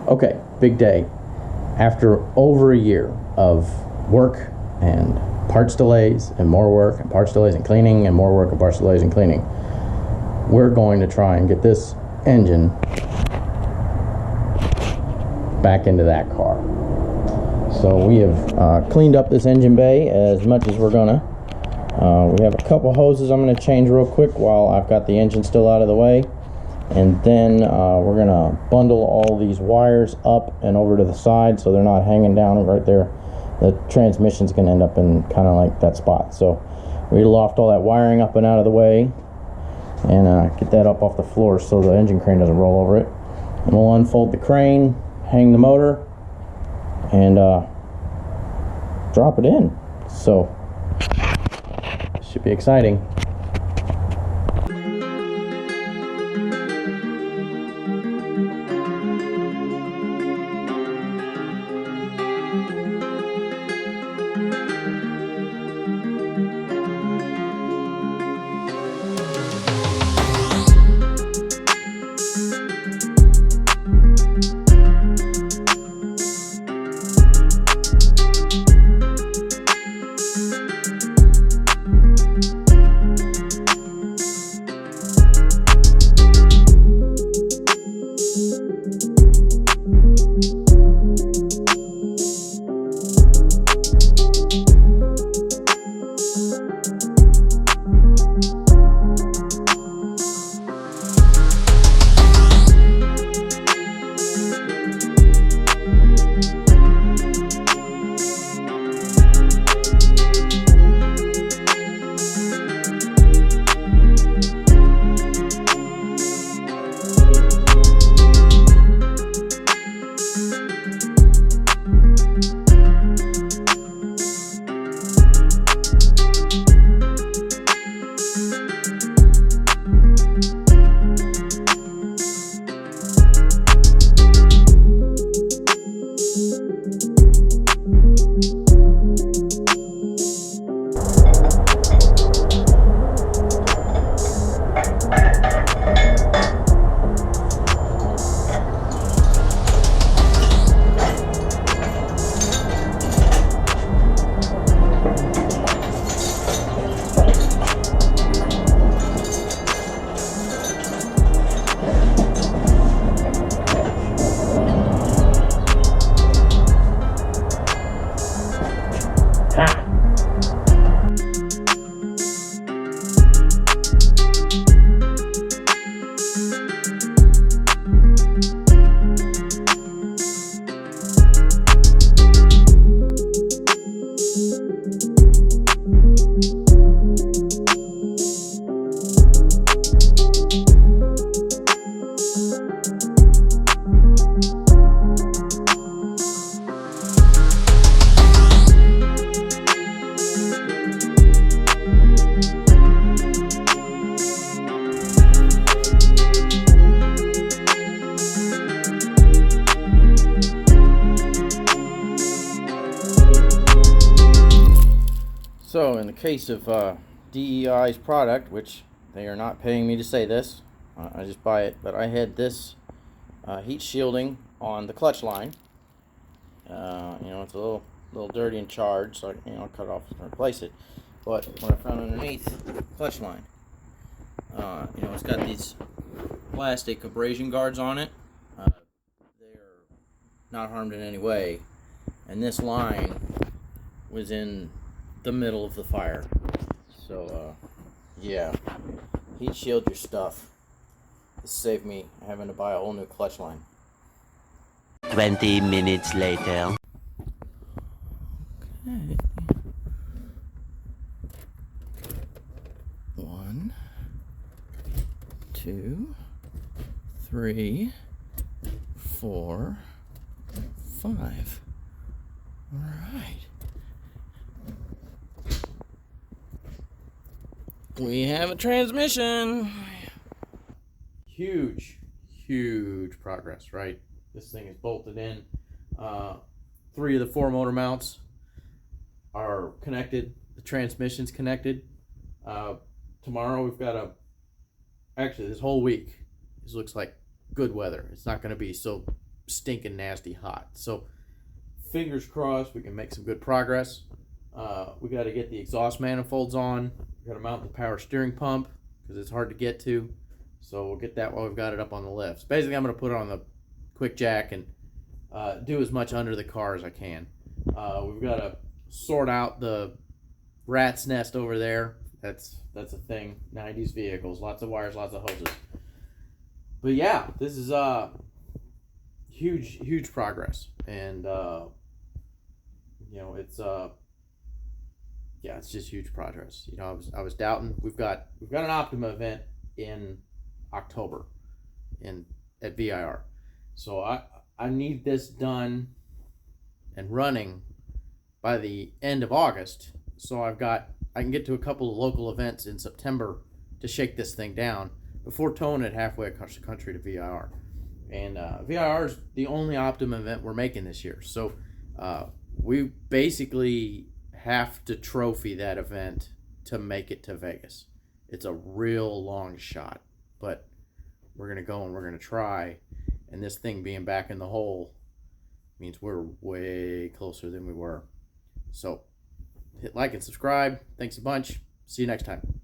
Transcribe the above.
Okay, big day. After over a year of work and parts delays and more work and parts delays and cleaning and more work and parts delays and cleaning, we're going to try and get this engine back into that car. So we have cleaned up this engine bay as much as we're gonna. We have a couple hoses I'm gonna change real quick while I've got the engine still out of the way. And then we're gonna bundle all these wires up and over to the side so they're not hanging down right there. The transmission's gonna end up in kind of like that spot. So we loft all that wiring up and out of the way and get that up off the floor so the engine crane doesn't roll over it. And we'll unfold the crane, hang the motor, and drop it in. So should be exciting. So in the case of DEI's product, which they are not paying me to say this, I just buy it, but I had this heat shielding on the clutch line. You know, it's a little dirty and charged, so I'll cut it off and replace it. But what I found underneath the clutch line, it's got these plastic abrasion guards on it. They're not harmed in any way, and this line was in the middle of the fire. So yeah, heat shield your stuff. This saved me having to buy a whole new clutch line. 20 minutes later. Okay. 1, 2, 3, 4, 5. All right. We have a transmission. Huge progress, right? This thing is bolted in. 3 of the 4 motor mounts are connected. The transmission's connected. Tomorrow we've got actually this whole week, this looks like good weather. It's not going to be so stinking nasty hot. So fingers crossed we can make some good progress. We got to get the exhaust manifolds on. We got to mount the power steering pump because it's hard to get to. So we'll get that while we've got it up on the lifts. Basically, I'm going to put it on the quick jack and do as much under the car as I can. We've got to sort out the rat's nest over there. That's a thing. 90s vehicles, lots of wires, lots of hoses. But yeah, this is huge progress, and it's it's just huge progress. I was doubting. We've got an Optima event in October at VIR, so I need this done and running by the end of August, so I can get to a couple of local events in September to shake this thing down before towing it halfway across the country to VIR. And VIR is the only Optima event we're making this year, so we basically have to trophy that event to make it to Vegas. It's a real long shot, but we're gonna go and we're gonna try. And this thing being back in the hole means we're way closer than we were. So hit like and subscribe. Thanks a bunch. See you next time.